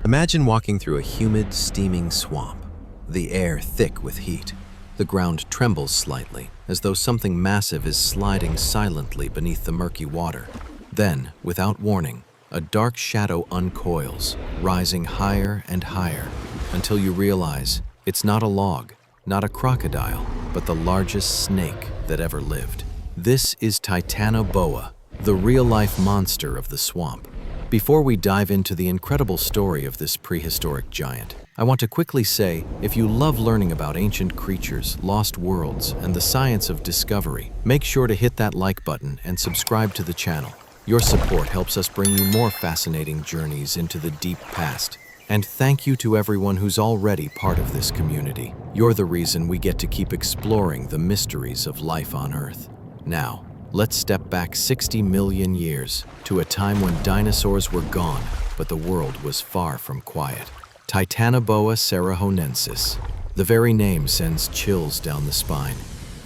Imagine walking through a humid, steaming swamp, the air thick with heat. The ground trembles slightly, as though something massive is sliding silently beneath the murky water. Then, without warning, a dark shadow uncoils, rising higher and higher, until you realize it's not a log, not a crocodile, but the largest snake that ever lived. This is Titanoboa, the real-life monster of the swamp. Before we dive into the incredible story of this prehistoric giant, I want to quickly say, if you love learning about ancient creatures, lost worlds, and the science of discovery, make sure to hit that like button and subscribe to the channel. Your support helps us bring you more fascinating journeys into the deep past. And thank you to everyone who's already part of this community. You're the reason we get to keep exploring the mysteries of life on Earth. Now, let's step back 60 million years to a time when dinosaurs were gone, but the world was far from quiet. Titanoboa cerahonensis. The very name sends chills down the spine.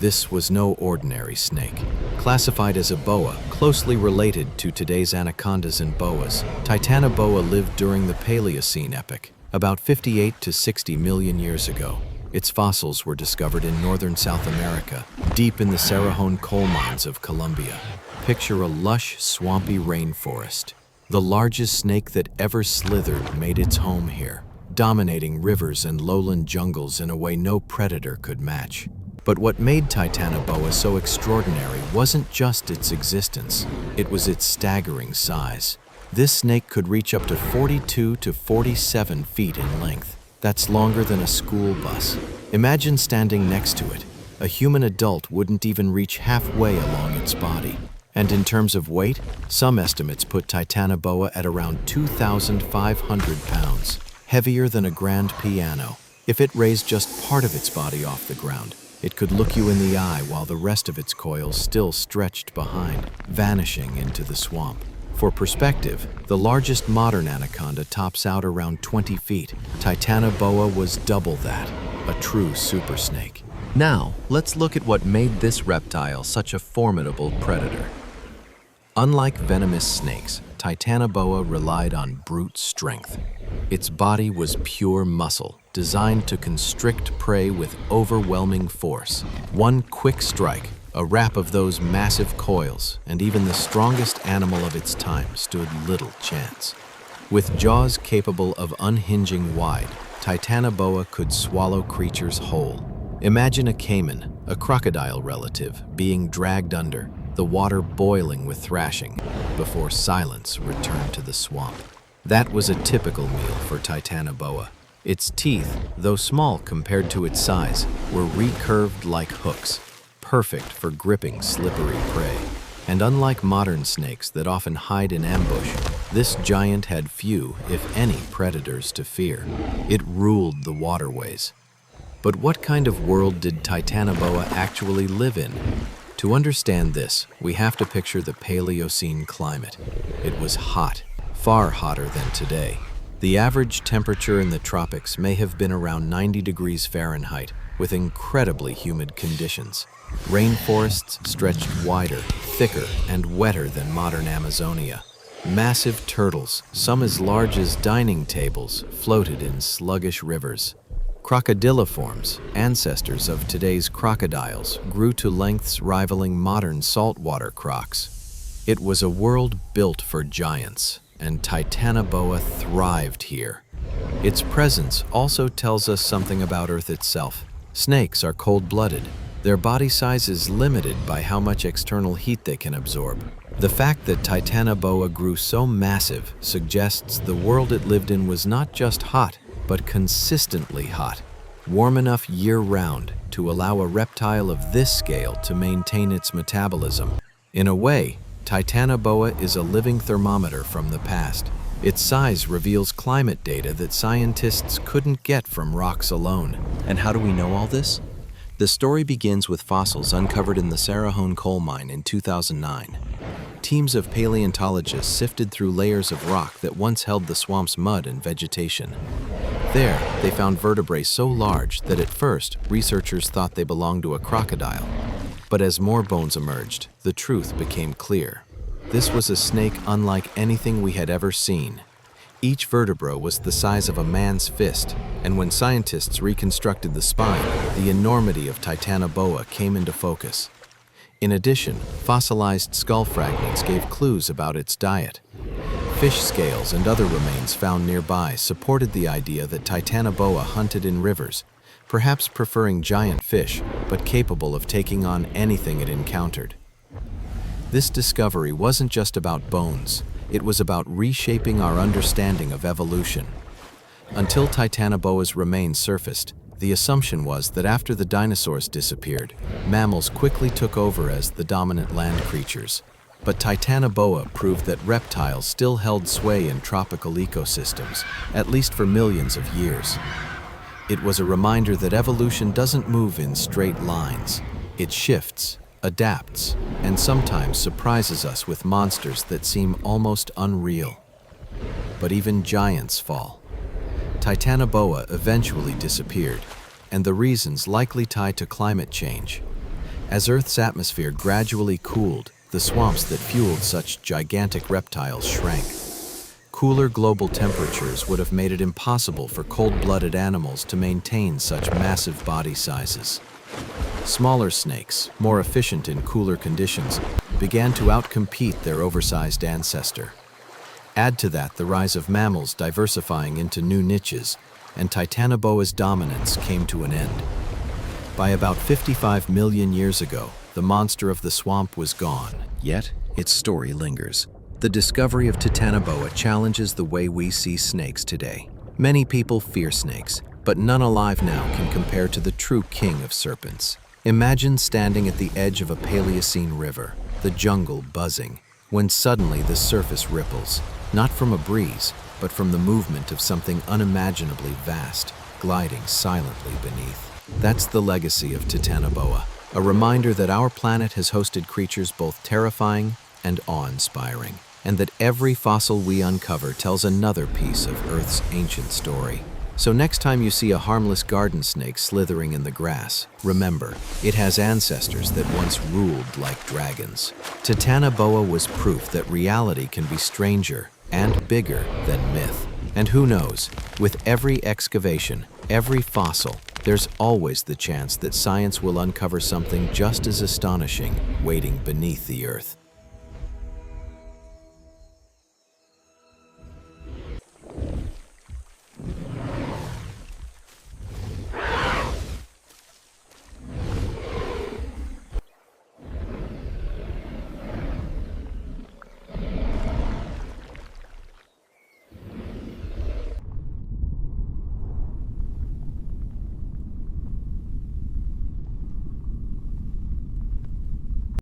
This was no ordinary snake. Classified as a boa, closely related to today's anacondas and boas, Titanoboa lived during the Paleocene epoch, about 58 to 60 million years ago. Its fossils were discovered in northern South America, deep in the Cerrejón coal mines of Colombia. Picture a lush, swampy rainforest. The largest snake that ever slithered made its home here, dominating rivers and lowland jungles in a way no predator could match. But what made Titanoboa so extraordinary wasn't just its existence, it was its staggering size. This snake could reach up to 42 to 47 feet in length. That's longer than a school bus. Imagine standing next to it. A human adult wouldn't even reach halfway along its body. And in terms of weight, some estimates put Titanoboa at around 2,500 pounds, heavier than a grand piano. If it raised just part of its body off the ground, it could look you in the eye while the rest of its coils still stretched behind, vanishing into the swamp. For perspective, the largest modern anaconda tops out around 20 feet. Titanoboa was double that, a true super snake. Now, let's look at what made this reptile such a formidable predator. Unlike venomous snakes, Titanoboa relied on brute strength. Its body was pure muscle, designed to constrict prey with overwhelming force. One quick strike, a rap of those massive coils, and even the strongest animal of its time stood little chance. With jaws capable of unhinging wide, Titanoboa could swallow creatures whole. Imagine a caiman, a crocodile relative, being dragged under, the water boiling with thrashing, before silence returned to the swamp. That was a typical meal for Titanoboa. Its teeth, though small compared to its size, were recurved like hooks, perfect for gripping slippery prey. And unlike modern snakes that often hide in ambush, this giant had few, if any, predators to fear. It ruled the waterways. But what kind of world did Titanoboa actually live in? To understand this, we have to picture the Paleocene climate. It was hot, far hotter than today. The average temperature in the tropics may have been around 90 degrees Fahrenheit, with incredibly humid conditions. Rainforests stretched wider, thicker, and wetter than modern Amazonia. Massive turtles, some as large as dining tables, floated in sluggish rivers. Crocodiliforms, ancestors of today's crocodiles, grew to lengths rivaling modern saltwater crocs. It was a world built for giants, and Titanoboa thrived here. Its presence also tells us something about Earth itself. Snakes are cold-blooded. Their body size is limited by how much external heat they can absorb. The fact that Titanoboa grew so massive suggests the world it lived in was not just hot, but consistently hot, warm enough year-round to allow a reptile of this scale to maintain its metabolism. In a way, Titanoboa is a living thermometer from the past. Its size reveals climate data that scientists couldn't get from rocks alone. And how do we know all this? The story begins with fossils uncovered in the Cerrejón coal mine in 2009. Teams of paleontologists sifted through layers of rock that once held the swamp's mud and vegetation. There, they found vertebrae so large that at first, researchers thought they belonged to a crocodile. But as more bones emerged, the truth became clear. This was a snake unlike anything we had ever seen. Each vertebra was the size of a man's fist, and when scientists reconstructed the spine, the enormity of Titanoboa came into focus. In addition, fossilized skull fragments gave clues about its diet. Fish scales and other remains found nearby supported the idea that Titanoboa hunted in rivers, perhaps preferring giant fish, but capable of taking on anything it encountered. This discovery wasn't just about bones, it was about reshaping our understanding of evolution. Until Titanoboa's remains surfaced, the assumption was that after the dinosaurs disappeared, mammals quickly took over as the dominant land creatures. But Titanoboa proved that reptiles still held sway in tropical ecosystems, at least for millions of years. It was a reminder that evolution doesn't move in straight lines. It shifts, adapts, and sometimes surprises us with monsters that seem almost unreal. But even giants fall. Titanoboa eventually disappeared, and the reasons likely tied to climate change. As Earth's atmosphere gradually cooled, the swamps that fueled such gigantic reptiles shrank. Cooler global temperatures would have made it impossible for cold-blooded animals to maintain such massive body sizes. Smaller snakes, more efficient in cooler conditions, began to outcompete their oversized ancestor. Add to that the rise of mammals diversifying into new niches, and Titanoboa's dominance came to an end. By about 55 million years ago, the monster of the swamp was gone, yet its story lingers. The discovery of Titanoboa challenges the way we see snakes today. Many people fear snakes, but none alive now can compare to the true king of serpents. Imagine standing at the edge of a Paleocene river, the jungle buzzing, when suddenly the surface ripples, not from a breeze, but from the movement of something unimaginably vast, gliding silently beneath. That's the legacy of Titanoboa, a reminder that our planet has hosted creatures both terrifying and awe-inspiring, and that every fossil we uncover tells another piece of Earth's ancient story. So next time you see a harmless garden snake slithering in the grass, remember, it has ancestors that once ruled like dragons. Titanoboa was proof that reality can be stranger and bigger than myth. And who knows, with every excavation, every fossil, there's always the chance that science will uncover something just as astonishing waiting beneath the Earth.